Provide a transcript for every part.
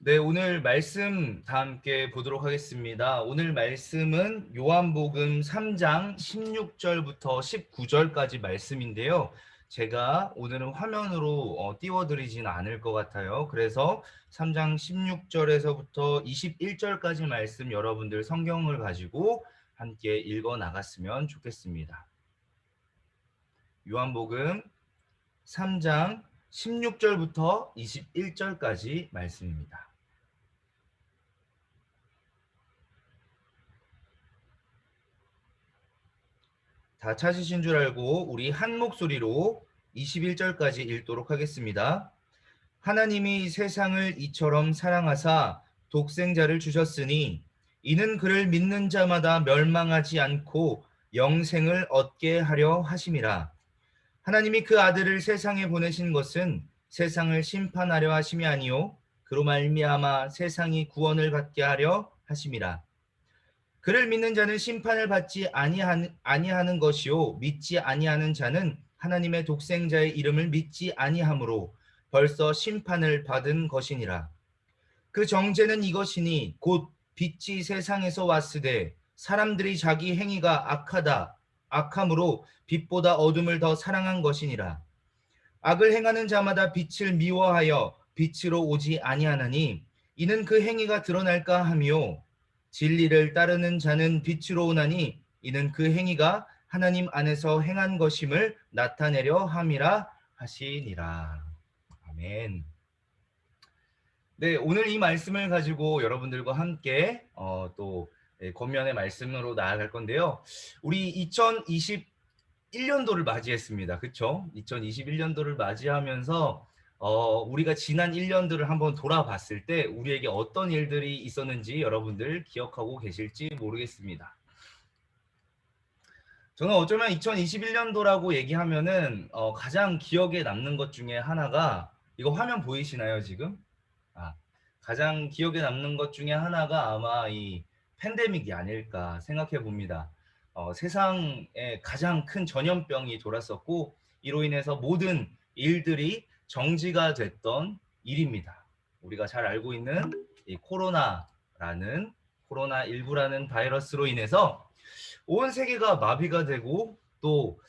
네, 오늘 말씀 다 함께 보도록 하겠습니다. 오늘 말씀은 요한복음 3장 16절부터 19절까지 말씀인데요. 제가 오늘은 화면으로 띄워드리진 않을 것 같아요. 그래서 3장 16절에서부터 21절까지 말씀 여러분들 성경을 가지고 함께 읽어 나갔으면 좋겠습니다. 요한복음 3장 16절부터 21절까지 말씀입니다. 다 찾으신 줄 알고 우리 한 목소리로 21절까지 읽도록 하겠습니다. 하나님이 세상을 이처럼 사랑하사 독생자를 주셨으니 이는 그를 믿는 자마다 멸망하지 않고 영생을 얻게 하려 하심이라. 하나님이 그 아들을 세상에 보내신 것은 세상을 심판하려 하심이 아니요 그로 말미암아 세상이 구원을 받게 하려 하심이라. 그를 믿는 자는 심판을 받지 아니하는 것이요 믿지 아니하는 자는 하나님의 독생자의 이름을 믿지 아니하므로 벌써 심판을 받은 것이니라. 그 정죄는 이것이니 곧 빛이 세상에서 왔으되 사람들이 자기 행위가 악함으로 빛보다 어둠을 더 사랑한 것이니라. 악을 행하는 자마다 빛을 미워하여 빛으로 오지 아니하나니 이는 그 행위가 드러날까 하며 진리를 따르는 자는 빛으로 오나니 이는 그 행위가 하나님 안에서 행한 것임을 나타내려 함이라 하시니라. 아멘. 네, 오늘 이 말씀을 가지고 여러분들과 함께 또 권면의 말씀으로 나아갈 건데요. 우리 2021년도를 맞이했습니다. 그렇죠? 2021년도를 맞이하면서 우리가 지난 1년들을 한번 돌아봤을 때 우리에게 어떤 일들이 있었는지 여러분들 기억하고 계실지 모르겠습니다. 저는 어쩌면 2021년도라고 얘기하면은 가장 기억에 남는 것 중에 하나가, 이거 화면 보이시나요 지금? 가장 기억에 남는 것 중에 하나가 아마 이 팬데믹이 아닐까 생각해 봅니다. 세상에 가장 큰 전염병이 돌았었고 이로 인해서 모든 일들이 정지가 됐던 일입니다. 우리가 잘 알고 있는 이 코로나19라는 바이러스로 인해서 온 세계가 마비가 되고 또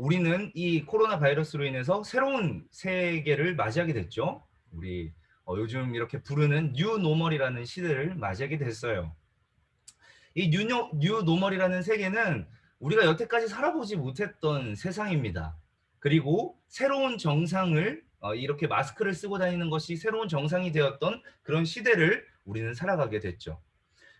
우리는 이 코로나 바이러스로 인해서 새로운 세계를 맞이하게 됐죠. 우리 요즘 이렇게 부르는 뉴노멀이라는 시대를 맞이하게 됐어요. 이 뉴노멀이라는 세계는 우리가 여태까지 살아보지 못했던 세상입니다. 그리고 새로운 정상을 이렇게 마스크를 쓰고 다니는 것이 새로운 정상이 되었던 그런 시대를 우리는 살아가게 됐죠.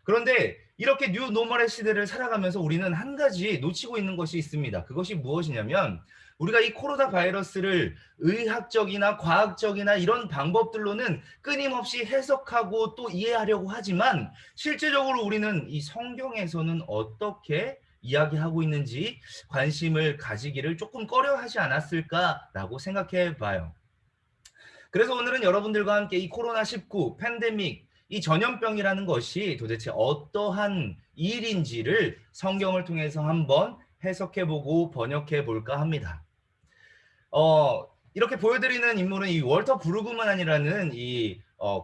그런데 이렇게 뉴노멀의 시대를 살아가면서 우리는 한 가지 놓치고 있는 것이 있습니다. 그것이 무엇이냐면 우리가 이 코로나 바이러스를 의학적이나 과학적이나 이런 방법들로는 끊임없이 해석하고 또 이해하려고 하지만 실제적으로 우리는 이 성경에서는 어떻게 이야기하고 있는지 관심을 가지기를 조금 꺼려하지 않았을까라고 생각해 봐요. 그래서 오늘은 여러분들과 함께 이 코로나19 팬데믹, 이 전염병이라는 것이 도대체 어떠한 일인지를 성경을 통해서 한번 해석해보고 번역해볼까 합니다. 이렇게 보여드리는 인물은 이 월터 브루그만이라는 이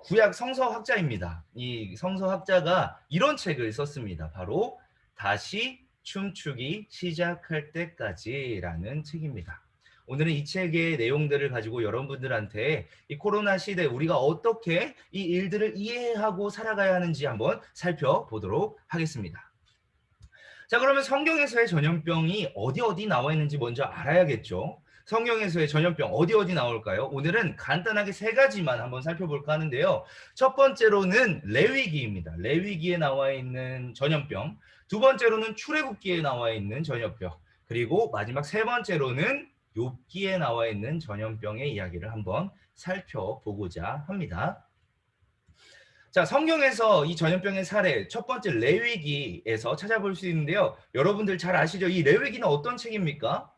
구약 성서학자입니다. 이 성서학자가 이런 책을 썼습니다. 바로 다시 춤추기 시작할 때까지라는 책입니다. 오늘은 이 책의 내용들을 가지고 여러분들한테 이 코로나 시대 우리가 어떻게 이 일들을 이해하고 살아가야 하는지 한번 살펴보도록 하겠습니다. 자, 그러면 성경에서의 전염병이 어디 나와 있는지 먼저 알아야겠죠. 성경에서의 전염병 어디 나올까요? 오늘은 간단하게 세 가지만 한번 살펴볼까 하는데요. 첫 번째로는 레위기입니다. 레위기에 나와 있는 전염병. 두 번째로는 출애굽기에 나와 있는 전염병. 그리고 마지막 세 번째로는 욥기에 나와 있는 전염병의 이야기를 한번 살펴보고자 합니다. 자, 성경에서 이 전염병의 사례 첫 번째 레위기에서 찾아볼 수 있는데요. 여러분들 잘 아시죠? 이 레위기는 어떤 책입니까?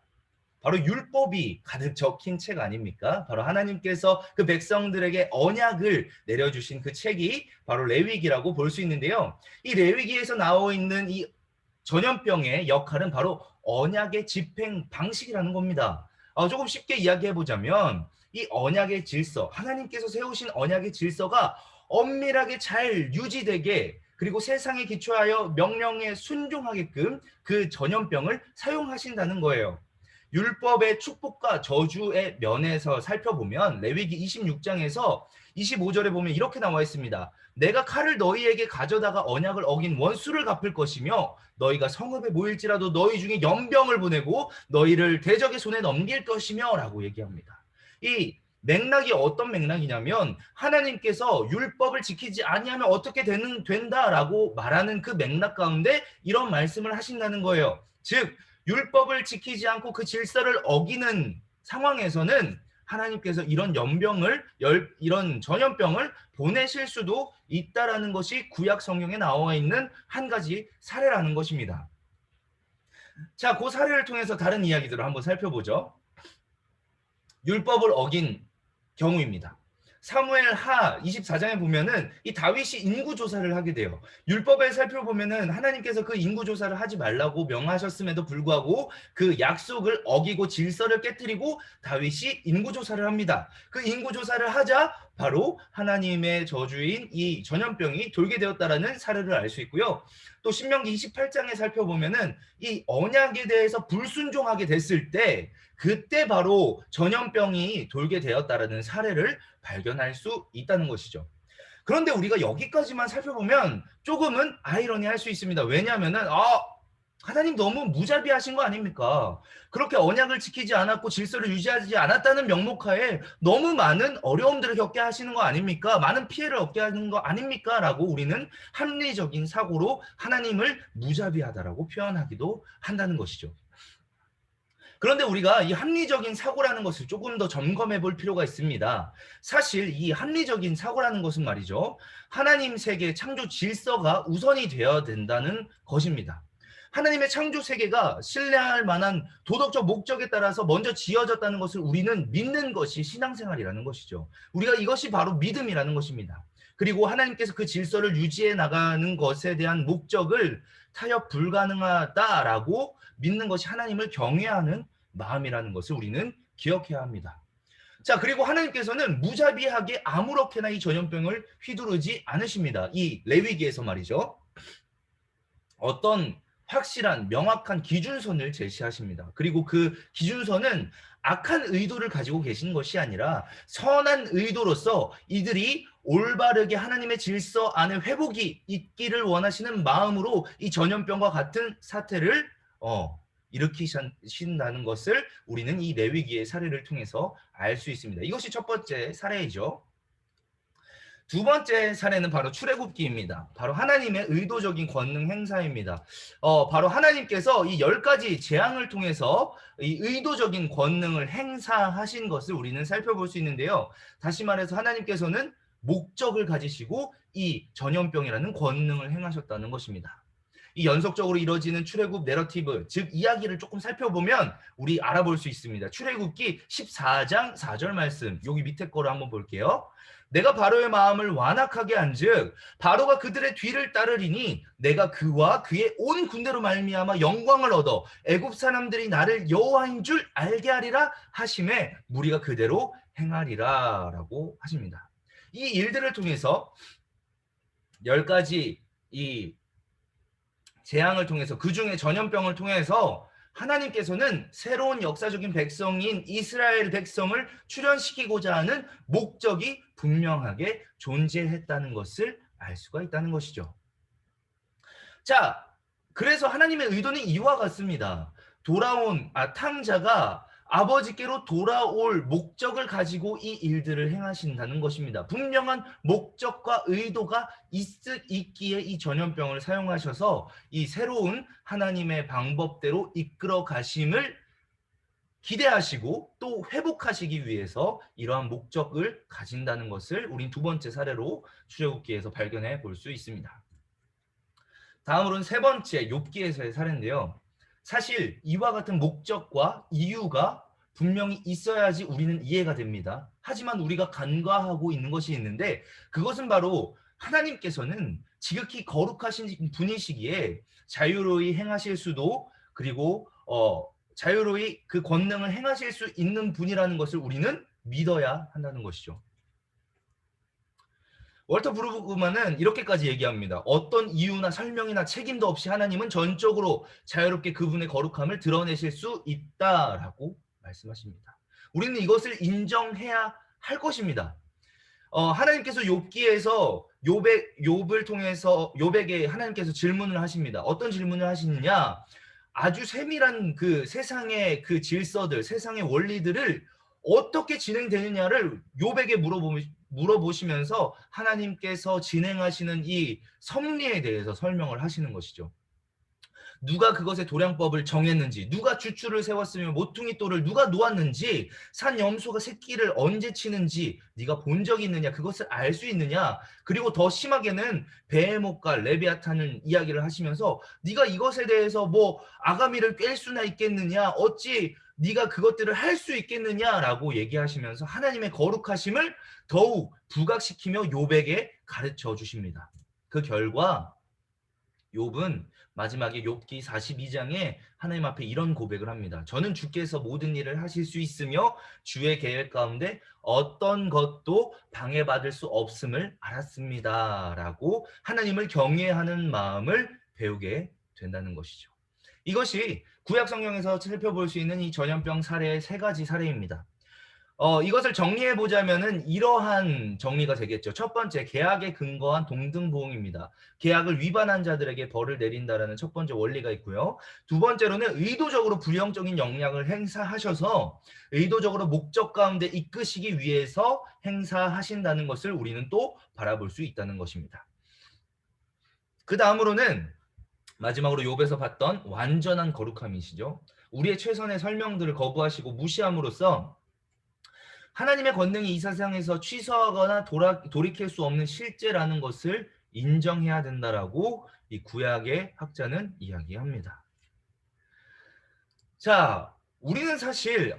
바로 율법이 가득 적힌 책 아닙니까? 바로 하나님께서 그 백성들에게 언약을 내려주신 그 책이 바로 레위기라고 볼 수 있는데요. 이 레위기에서 나와 있는 이 전염병의 역할은 바로 언약의 집행 방식이라는 겁니다. 조금 쉽게 이야기해 보자면 이 언약의 질서, 하나님께서 세우신 언약의 질서가 엄밀하게 잘 유지되게 그리고 세상에 기초하여 명령에 순종하게끔 그 전염병을 사용하신다는 거예요. 율법의 축복과 저주의 면에서 살펴보면 레위기 26장에서 25절에 보면 이렇게 나와 있습니다. 내가 칼을 너희에게 가져다가 언약을 어긴 원수를 갚을 것이며 너희가 성읍에 모일지라도 너희 중에 연병을 보내고 너희를 대적의 손에 넘길 것이며 라고 얘기합니다. 이 맥락이 어떤 맥락이냐면 하나님께서 율법을 지키지 아니하면 어떻게 된다라고 말하는 그 맥락 가운데 이런 말씀을 하신다는 거예요. 즉 율법을 지키지 않고 그 질서를 어기는 상황에서는 하나님께서 이런 이런 전염병을 보내실 수도 있다라는 것이 구약 성경에 나와 있는 한 가지 사례라는 것입니다. 자, 그 사례를 통해서 다른 이야기들을 한번 살펴보죠. 율법을 어긴 경우입니다. 사무엘 하 24장에 보면은 이 다윗이 인구조사를 하게 돼요. 율법에 살펴보면은 하나님께서 그 인구조사를 하지 말라고 명하셨음에도 불구하고 그 약속을 어기고 질서를 깨뜨리고 다윗이 인구조사를 합니다. 그 인구조사를 하자 바로 하나님의 저주인 이 전염병이 돌게 되었다라는 사례를 알 수 있고요. 또 신명기 28장에 살펴보면은 이 언약에 대해서 불순종하게 됐을 때 그때 바로 전염병이 돌게 되었다라는 사례를 발견할 수 있다는 것이죠. 그런데 우리가 여기까지만 살펴보면 조금은 아이러니할 수 있습니다. 왜냐하면은 하나님 너무 무자비하신 거 아닙니까? 그렇게 언약을 지키지 않았고 질서를 유지하지 않았다는 명목하에 너무 많은 어려움들을 겪게 하시는 거 아닙니까? 많은 피해를 얻게 하는 거 아닙니까? 라고 우리는 합리적인 사고로 하나님을 무자비하다라고 표현하기도 한다는 것이죠. 그런데 우리가 이 합리적인 사고라는 것을 조금 더 점검해 볼 필요가 있습니다. 사실 이 합리적인 사고라는 것은 말이죠. 하나님 세계 창조 질서가 우선이 되어야 된다는 것입니다. 하나님의 창조 세계가 신뢰할 만한 도덕적 목적에 따라서 먼저 지어졌다는 것을 우리는 믿는 것이 신앙생활이라는 것이죠. 우리가 이것이 바로 믿음이라는 것입니다. 그리고 하나님께서 그 질서를 유지해 나가는 것에 대한 목적을 타협 불가능하다라고 믿는 것이 하나님을 경외하는 마음이라는 것을 우리는 기억해야 합니다. 자, 그리고 하나님께서는 무자비하게 아무렇게나 이 전염병을 휘두르지 않으십니다. 이 레위기에서 말이죠. 어떤 확실한 명확한 기준선을 제시하십니다. 그리고 그 기준선은 악한 의도를 가지고 계신 것이 아니라 선한 의도로서 이들이 올바르게 하나님의 질서 안에 회복이 있기를 원하시는 마음으로 이 전염병과 같은 사태를 일으키신다는 것을 우리는 이 레위기의 사례를 통해서 알 수 있습니다. 이것이 첫 번째 사례이죠. 두 번째 사례는 바로 출애굽기입니다. 바로 하나님의 의도적인 권능 행사입니다. 바로 하나님께서 이 10가지 재앙을 통해서 이 의도적인 권능을 행사하신 것을 우리는 살펴볼 수 있는데요. 다시 말해서 하나님께서는 목적을 가지시고 이 전염병이라는 권능을 행하셨다는 것입니다. 이 연속적으로 이루어지는 출애굽 내러티브, 즉 이야기를 조금 살펴보면 우리 알아볼 수 있습니다. 출애굽기 14장 4절 말씀, 여기 밑에 거를 한번 볼게요. 내가 바로의 마음을 완악하게 한즉 바로가 그들의 뒤를 따르리니 내가 그와 그의 온 군대로 말미암아 영광을 얻어 애굽 사람들이 나를 여호와인 줄 알게 하리라 하심에 무리가 그대로 행하리라라고 하십니다. 이 일들을 통해서 10가지 이 재앙을 통해서 그 중에 전염병을 통해서 하나님께서는 새로운 역사적인 백성인 이스라엘 백성을 출현시키고자 하는 목적이 분명하게 존재했다는 것을 알 수가 있다는 것이죠. 자, 그래서 하나님의 의도는 이와 같습니다. 돌아온 탕자가 아버지께로 돌아올 목적을 가지고 이 일들을 행하신다는 것입니다. 분명한 목적과 의도가 있기에 이 전염병을 사용하셔서 이 새로운 하나님의 방법대로 이끌어 가심을 기대하시고 또 회복하시기 위해서 이러한 목적을 가진다는 것을 우린 두 번째 사례로 출애굽기에서 발견해 볼 수 있습니다. 다음으로는 세 번째 욥기에서의 사례인데요. 사실 이와 같은 목적과 이유가 분명히 있어야지 우리는 이해가 됩니다. 하지만 우리가 간과하고 있는 것이 있는데 그것은 바로 하나님께서는 지극히 거룩하신 분이시기에 자유로이 행하실 수도 그리고 자유로이 그 권능을 행하실 수 있는 분이라는 것을 우리는 믿어야 한다는 것이죠. 월터 브루그만은 이렇게까지 얘기합니다. 어떤 이유나 설명이나 책임도 없이 하나님은 전적으로 자유롭게 그분의 거룩함을 드러내실 수 있다라고 말씀하십니다. 우리는 이것을 인정해야 할 것입니다. 하나님께서 욥기에서 욥을 통해서 욥에게 하나님께서 질문을 하십니다. 어떤 질문을 하시느냐? 아주 세밀한 그 세상의 그 질서들, 세상의 원리들을 어떻게 진행되느냐를 욥에게 물어보시면서 하나님께서 진행하시는 이 섭리에 대해서 설명을 하시는 것이죠. 누가 그것의 도량법을 정했는지, 누가 주추를 세웠으며 모퉁이 돌을 누가 놓았는지, 산 염소가 새끼를 언제 치는지 네가 본 적이 있느냐, 그것을 알 수 있느냐. 그리고 더 심하게는 베헤못과 레비아탄을 이야기를 하시면서 네가 이것에 대해서 뭐 아가미를 꿰 수나 있겠느냐, 어찌 네가 그것들을 할 수 있겠느냐라고 얘기하시면서 하나님의 거룩하심을 더욱 부각시키며 욥에게 가르쳐 주십니다. 그 결과 욥은 마지막에 욥기 42장에 하나님 앞에 이런 고백을 합니다. 저는 주께서 모든 일을 하실 수 있으며 주의 계획 가운데 어떤 것도 방해받을 수 없음을 알았습니다. 라고 하나님을 경외하는 마음을 배우게 된다는 것이죠. 이것이 구약 성경에서 살펴볼 수 있는 이 전염병 사례의 세 가지 사례입니다. 이것을 정리해 보자면은 이러한 정리가 되겠죠. 첫 번째, 계약에 근거한 동등보응입니다. 계약을 위반한 자들에게 벌을 내린다라는 첫 번째 원리가 있고요. 두 번째로는 의도적으로 불형적인 영향을 행사하셔서 의도적으로 목적 가운데 이끄시기 위해서 행사하신다는 것을 우리는 또 바라볼 수 있다는 것입니다. 그 다음으로는 마지막으로 욥에서 봤던 완전한 거룩함이시죠. 우리의 최선의 설명들을 거부하시고 무시함으로써 하나님의 권능이 이 세상에서 취소하거나 돌이킬 수 없는 실제라는 것을 인정해야 된다라고 이 구약의 학자는 이야기합니다. 자, 우리는 사실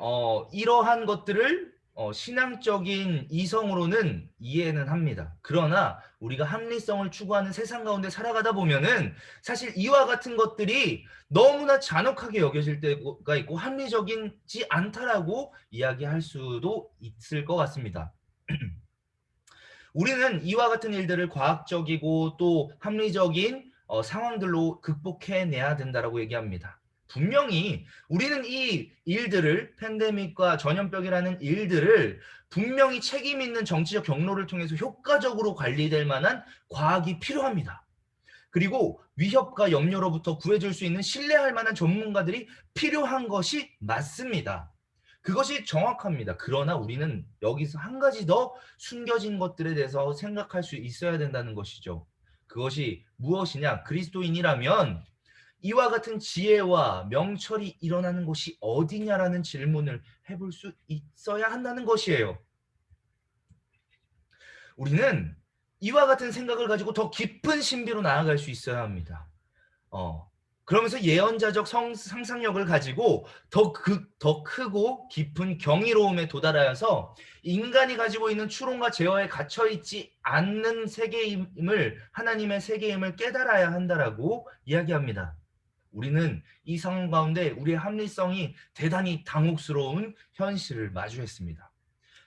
이러한 것들을 신앙적인 이성으로는 이해는 합니다. 그러나 우리가 합리성을 추구하는 세상 가운데 살아가다 보면은 사실 이와 같은 것들이 너무나 잔혹하게 여겨질 때가 있고 합리적이지 않다라고 이야기할 수도 있을 것 같습니다. 우리는 이와 같은 일들을 과학적이고 또 합리적인 상황들로 극복해내야 된다라고 얘기합니다. 분명히 우리는 이 일들을 팬데믹과 전염병이라는 일들을 분명히 책임 있는 정치적 경로를 통해서 효과적으로 관리될 만한 과학이 필요합니다. 그리고 위협과 염려로부터 구해줄 수 있는 신뢰할 만한 전문가들이 필요한 것이 맞습니다. 그것이 정확합니다. 그러나 우리는 여기서 한 가지 더 숨겨진 것들에 대해서 생각할 수 있어야 된다는 것이죠. 그것이 무엇이냐? 그리스도인이라면 이와 같은 지혜와 명철이 일어나는 곳이 어디냐라는 질문을 해볼 수 있어야 한다는 것이에요. 우리는 이와 같은 생각을 가지고 더 깊은 신비로 나아갈 수 있어야 합니다. 그러면서 예언자적 상상력을 가지고 더 크고 깊은 경이로움에 도달하여서 인간이 가지고 있는 추론과 제어에 갇혀있지 않는 세계임을, 하나님의 세계임을 깨달아야 한다라고 이야기합니다. 우리는 이 상황 가운데 우리의 합리성이 대단히 당혹스러운 현실을 마주했습니다.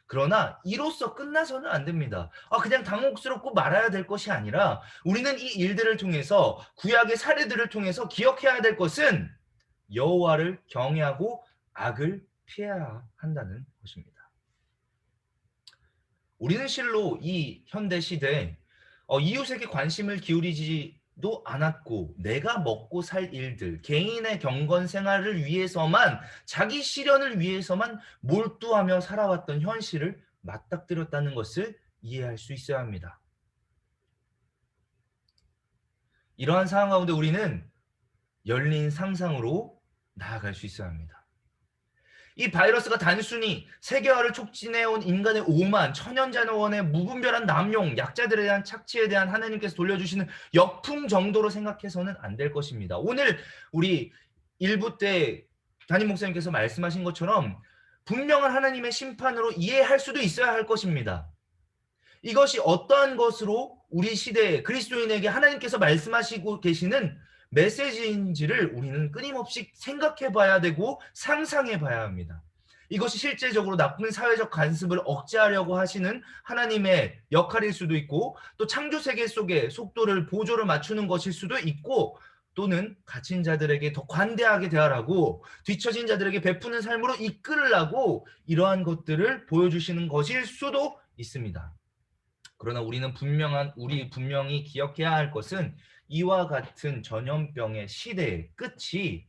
그러나 이로써 끝나서는 안 됩니다. 그냥 당혹스럽고 말아야 될 것이 아니라 우리는 이 일들을 통해서 구약의 사례들을 통해서 기억해야 될 것은 여호와를 경외하고 악을 피해야 한다는 것입니다. 우리는 실로 이 현대 시대에 이웃에게 관심을 기울이지도 않았고 내가 먹고 살 일들, 개인의 경건 생활을 위해서만, 자기 실현을 위해서만 몰두하며 살아왔던 현실을 맞닥뜨렸다는 것을 이해할 수 있어야 합니다. 이러한 상황 가운데 우리는 열린 상상으로 나아갈 수 있어야 합니다. 이 바이러스가 단순히 세계화를 촉진해온 인간의 오만, 천연자원의 무분별한 남용, 약자들에 대한 착취에 대한 하나님께서 돌려주시는 역풍 정도로 생각해서는 안 될 것입니다. 오늘 우리 1부 때 담임 목사님께서 말씀하신 것처럼 분명한 하나님의 심판으로 이해할 수도 있어야 할 것입니다. 이것이 어떠한 것으로 우리 시대에 그리스도인에게 하나님께서 말씀하시고 계시는 메시지인지를 우리는 끊임없이 생각해 봐야 되고 상상해 봐야 합니다. 이것이 실제적으로 나쁜 사회적 관습을 억제하려고 하시는 하나님의 역할일 수도 있고, 또 창조 세계 속에 속도를 보조를 맞추는 것일 수도 있고, 또는 갇힌 자들에게 더 관대하게 대하라고, 뒤처진 자들에게 베푸는 삶으로 이끌으라고 이러한 것들을 보여주시는 것일 수도 있습니다. 그러나 우리 분명히 기억해야 할 것은, 이와 같은 전염병의 시대의 끝이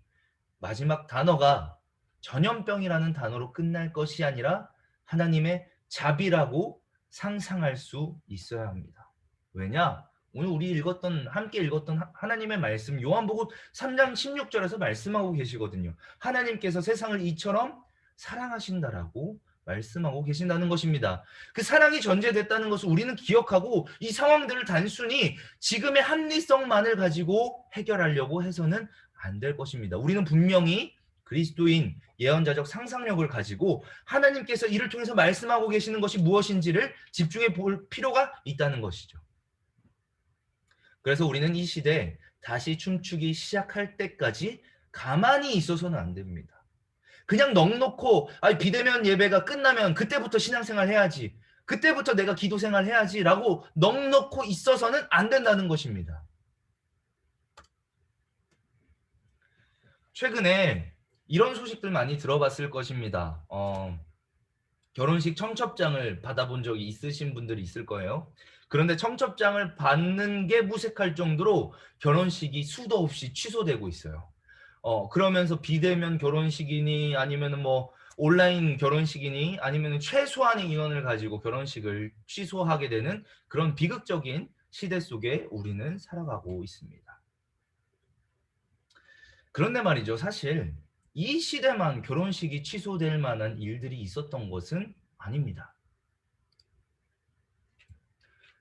마지막 단어가 전염병이라는 단어로 끝날 것이 아니라 하나님의 자비라고 상상할 수 있어야 합니다. 왜냐? 오늘 우리 함께 읽었던 하나님의 말씀, 요한복음 3장 16절에서 말씀하고 계시거든요. 하나님께서 세상을 이처럼 사랑하신다라고 말씀하고 계신다는 것입니다. 그 사랑이 전제됐다는 것을 우리는 기억하고, 이 상황들을 단순히 지금의 합리성만을 가지고 해결하려고 해서는 안 될 것입니다. 우리는 분명히 그리스도인 예언자적 상상력을 가지고 하나님께서 이를 통해서 말씀하고 계시는 것이 무엇인지를 집중해 볼 필요가 있다는 것이죠. 그래서 우리는 이 시대에 다시 춤추기 시작할 때까지 가만히 있어서는 안 됩니다. 그냥 넉놓고 비대면 예배가 끝나면 그때부터 신앙생활 해야지, 그때부터 내가 기도생활 해야지 라고 넉놓고 있어서는 안 된다는 것입니다. 최근에 이런 소식들 많이 들어봤을 것입니다. 결혼식 청첩장을 받아본 적이 있으신 분들이 있을 거예요. 그런데 청첩장을 받는 게 무색할 정도로 결혼식이 수도 없이 취소되고 있어요. 그러면서 비대면 결혼식이니 아니면 뭐 온라인 결혼식이니 아니면 최소한의 인원을 가지고 결혼식을 취소하게 되는 그런 비극적인 시대 속에 우리는 살아가고 있습니다. 그런데 말이죠, 사실 이 시대만 결혼식이 취소될 만한 일들이 있었던 것은 아닙니다.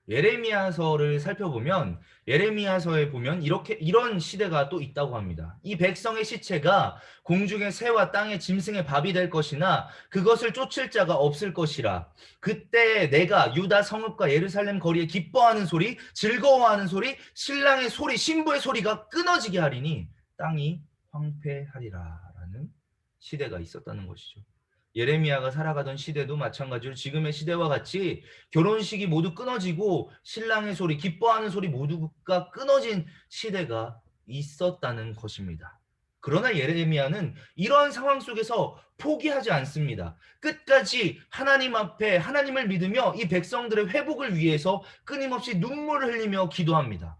예레미야서를 살펴보면, 예레미야서에 보면 이런 시대가 또 있다고 합니다. 이 백성의 시체가 공중의 새와 땅의 짐승의 밥이 될 것이나 그것을 쫓을 자가 없을 것이라. 그때 내가 유다 성읍과 예루살렘 거리에 기뻐하는 소리, 즐거워하는 소리, 신랑의 소리, 신부의 소리가 끊어지게 하리니 땅이 황폐하리라라는 시대가 있었다는 것이죠. 예레미야가 살아가던 시대도 마찬가지로 지금의 시대와 같이 결혼식이 모두 끊어지고 신랑의 소리, 기뻐하는 소리 모두가 끊어진 시대가 있었다는 것입니다. 그러나 예레미야는 이러한 상황 속에서 포기하지 않습니다. 끝까지 하나님 앞에 하나님을 믿으며 이 백성들의 회복을 위해서 끊임없이 눈물을 흘리며 기도합니다.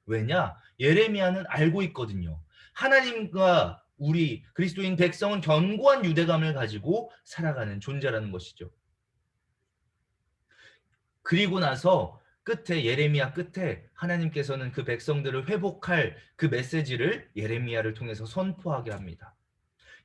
왜냐? 예레미야는 알고 있거든요. 하나님과 우리 그리스도인 백성은 견고한 유대감을 가지고 살아가는 존재라는 것이죠. 그리고 나서 예레미야 끝에 하나님께서는 그 백성들을 회복할 그 메시지를 예레미야를 통해서 선포하게 합니다.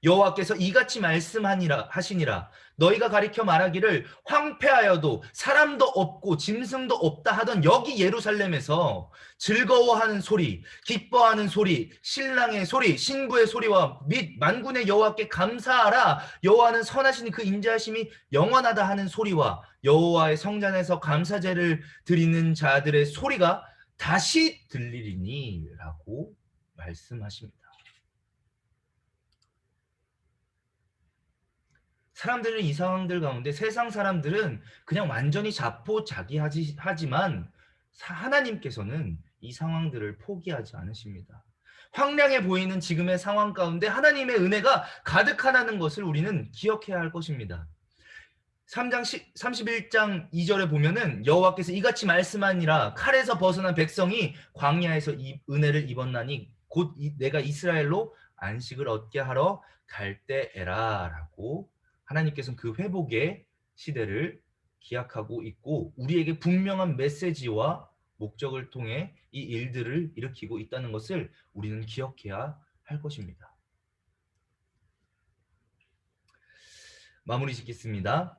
여호와께서 이같이 말씀하시니라. 너희가 가리켜 말하기를 황폐하여도 사람도 없고 짐승도 없다 하던 여기 예루살렘에서 즐거워하는 소리, 기뻐하는 소리, 신랑의 소리, 신부의 소리와 및 만군의 여호와께 감사하라. 여호와는 선하시니 그 인자하심이 영원하다 하는 소리와 여호와의 성전에서 감사제를 드리는 자들의 소리가 다시 들리리니 라고 말씀하십니다. 사람들은 이 상황들 가운데, 세상 사람들은 그냥 완전히 자포자기하지만 하나님께서는 이 상황들을 포기하지 않으십니다. 황량해 보이는 지금의 상황 가운데 하나님의 은혜가 가득하다는 것을 우리는 기억해야 할 것입니다. 31장 2절에 보면은 여호와께서 이같이 말씀하니라. 칼에서 벗어난 백성이 광야에서 은혜를 입었나니 곧 내가 이스라엘로 안식을 얻게 하러 갈 때에라 라고 하나님께서는 그 회복의 시대를 기약하고 있고 우리에게 분명한 메시지와 목적을 통해 이 일들을 일으키고 있다는 것을 우리는 기억해야 할 것입니다. 마무리 짓겠습니다.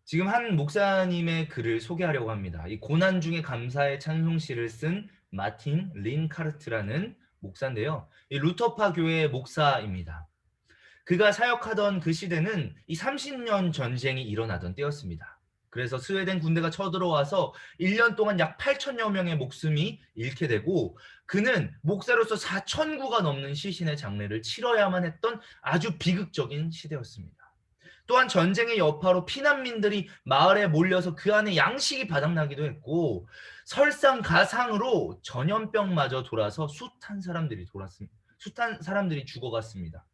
지금 한 목사님의 글을 소개하려고 합니다. 이 고난 중에 감사의 찬송시를 쓴 마틴 린카르트라는 목사인데요. 이 루터파 교회의 목사입니다. 그가 사역하던 그 시대는 이 30년 전쟁이 일어나던 때였습니다. 그래서 스웨덴 군대가 쳐들어와서 1년 동안 약 8천여 명의 목숨이 잃게 되고 그는 목사로서 4천구가 넘는 시신의 장례를 치러야만 했던 아주 비극적인 시대였습니다. 또한 전쟁의 여파로 피난민들이 마을에 몰려서 그 안에 양식이 바닥나기도 했고 설상가상으로 전염병마저 돌아서 숱한 사람들이 죽어갔습니다.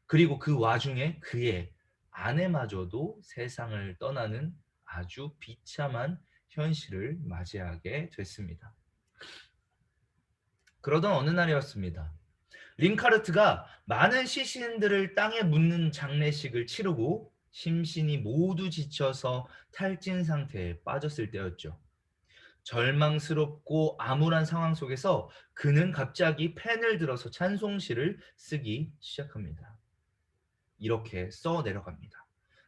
그리고 그 와중에 그의 아내마저도 세상을 떠나는 아주 비참한 현실을 맞이하게 됐습니다. 그러던 어느 날이었습니다. 링카르트가 많은 시신들을 땅에 묻는 장례식을 치르고 심신이 모두 지쳐서 탈진 상태에 빠졌을 때였죠. 절망스럽고 암울한 상황 속에서 그는 갑자기 펜을 들어서 찬송시를 쓰기 시작합니다. 이렇게 써 내려갑니다.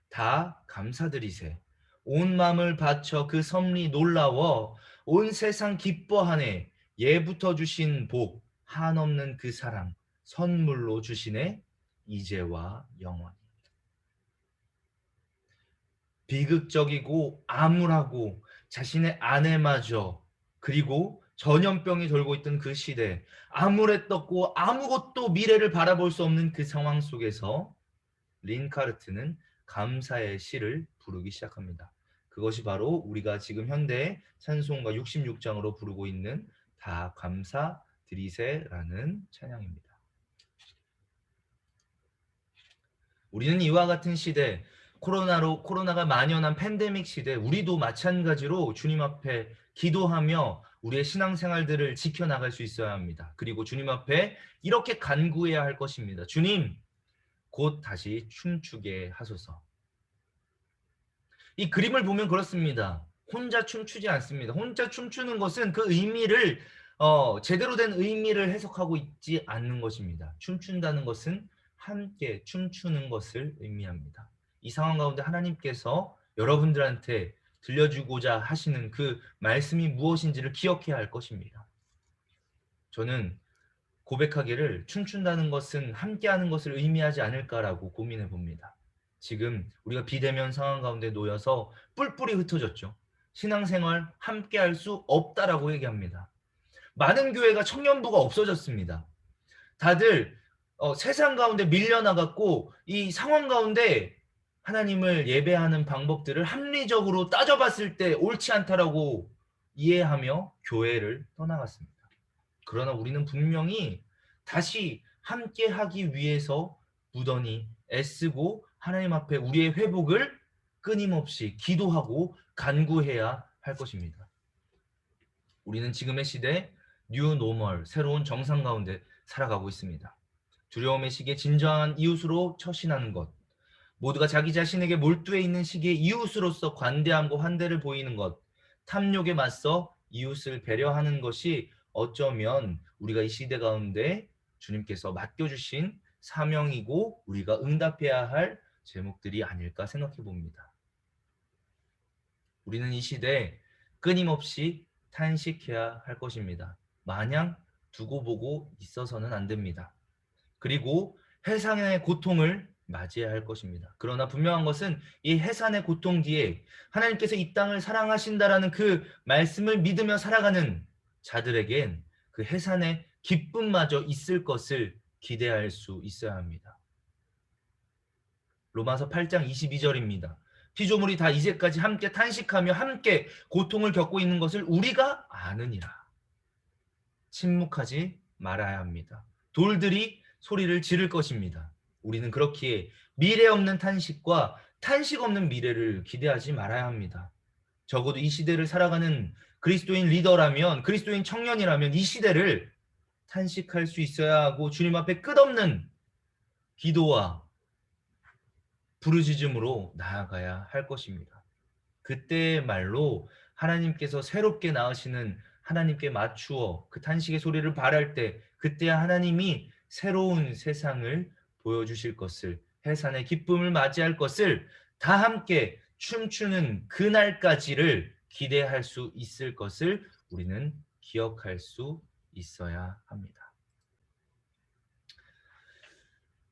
다 감사드리세. 온 마음을 바쳐 그 섭리 놀라워 온 세상 기뻐하네. 예부터 주신 복 한없는 그 사랑 선물로 주시네. 이제와 영원히. 비극적이고 암울하고 자신의 아내마저 그리고 전염병이 돌고 있던 그 시대 암울했었고 아무것도 미래를 바라볼 수 없는 그 상황 속에서 린카르트는 감사의 시를 부르기 시작합니다. 그것이 바로 우리가 지금 현대 찬송가 66장으로 부르고 있는 다 감사드리세라는 찬양입니다. 우리는 이와 같은 시대, 코로나가 만연한 팬데믹 시대, 우리도 마찬가지로 주님 앞에 기도하며 우리의 신앙생활들을 지켜나갈 수 있어야 합니다. 그리고 주님 앞에 이렇게 간구해야 할 것입니다. 주님, 곧 다시 춤추게 하소서. 이 그림을 보면 그렇습니다. 혼자 춤추지 않습니다. 혼자 춤추는 것은 그 의미를 제대로 된 의미를 해석하고 있지 않는 것입니다. 춤춘다는 것은 함께 춤추는 것을 의미합니다. 이 상황 가운데 하나님께서 여러분들한테 들려주고자 하시는 그 말씀이 무엇인지를 기억해야 할 것입니다. 저는 고백하기를 춤춘다는 것은 함께하는 것을 의미하지 않을까라고 고민해 봅니다. 지금 우리가 비대면 상황 가운데 놓여서 뿔뿔이 흩어졌죠. 신앙생활 함께할 수 없다라고 얘기합니다. 많은 교회가 청년부가 없어졌습니다. 다들 세상 가운데 밀려나갔고 이 상황 가운데 하나님을 예배하는 방법들을 합리적으로 따져봤을 때 옳지 않다라고 이해하며 교회를 떠나갔습니다. 그러나 우리는 분명히 다시 함께하기 위해서 무던히 애쓰고 하나님 앞에 우리의 회복을 끊임없이 기도하고 간구해야 할 것입니다. 우리는 지금의 시대 뉴 노멀, 새로운 정상 가운데 살아가고 있습니다. 두려움의 시기에 진정한 이웃으로 처신하는 것, 모두가 자기 자신에게 몰두해 있는 시기에 이웃으로서 관대함과 환대를 보이는 것, 탐욕에 맞서 이웃을 배려하는 것이 어쩌면 우리가 이 시대 가운데 주님께서 맡겨주신 사명이고 우리가 응답해야 할 제목들이 아닐까 생각해 봅니다. 우리는 이 시대에 끊임없이 탄식해야 할 것입니다. 마냥 두고 보고 있어서는 안 됩니다. 그리고 해상의 고통을 맞이해야 할 것입니다. 그러나 분명한 것은 이 해산의 고통 뒤에 하나님께서 이 땅을 사랑하신다라는 그 말씀을 믿으며 살아가는 자들에겐 그 해산의 기쁨마저 있을 것을 기대할 수 있어야 합니다. 로마서 8장 22절입니다. 피조물이 다 이제까지 함께 탄식하며 함께 고통을 겪고 있는 것을 우리가 아느니라. 침묵하지 말아야 합니다. 돌들이 소리를 지를 것입니다. 우리는 그렇기에 미래 없는 탄식과 탄식 없는 미래를 기대하지 말아야 합니다. 적어도 이 시대를 살아가는 그리스도인 리더라면, 그리스도인 청년이라면 이 시대를 탄식할 수 있어야 하고 주님 앞에 끝없는 기도와 부르짖음으로 나아가야 할 것입니다. 그때의 말로 하나님께서 새롭게 나으시는 하나님께 맞추어 그 탄식의 소리를 발할 때 그때야 하나님이 새로운 세상을 보여주실 것을, 해산의 기쁨을 맞이할 것을 다 함께 춤추는 그날까지를 기대할 수 있을 것을 우리는 기억할 수 있어야 합니다.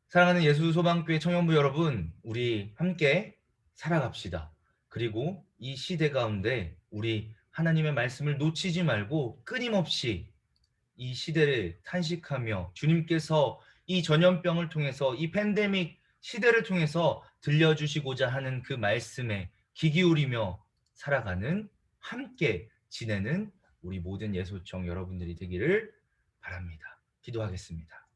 사랑하는 예수 소방교회 청년부 여러분, 우리 함께 살아갑시다. 그리고 이 시대 가운데 우리 하나님의 말씀을 놓치지 말고 끊임없이 이 시대를 탄식하며 주님께서 이 전염병을 통해서 이 팬데믹 시대를 통해서 들려주시고자 하는 그 말씀에 귀 기울이며 살아가는 함께 지내는 우리 모든 예소청 여러분들이 되기를 바랍니다. 기도하겠습니다.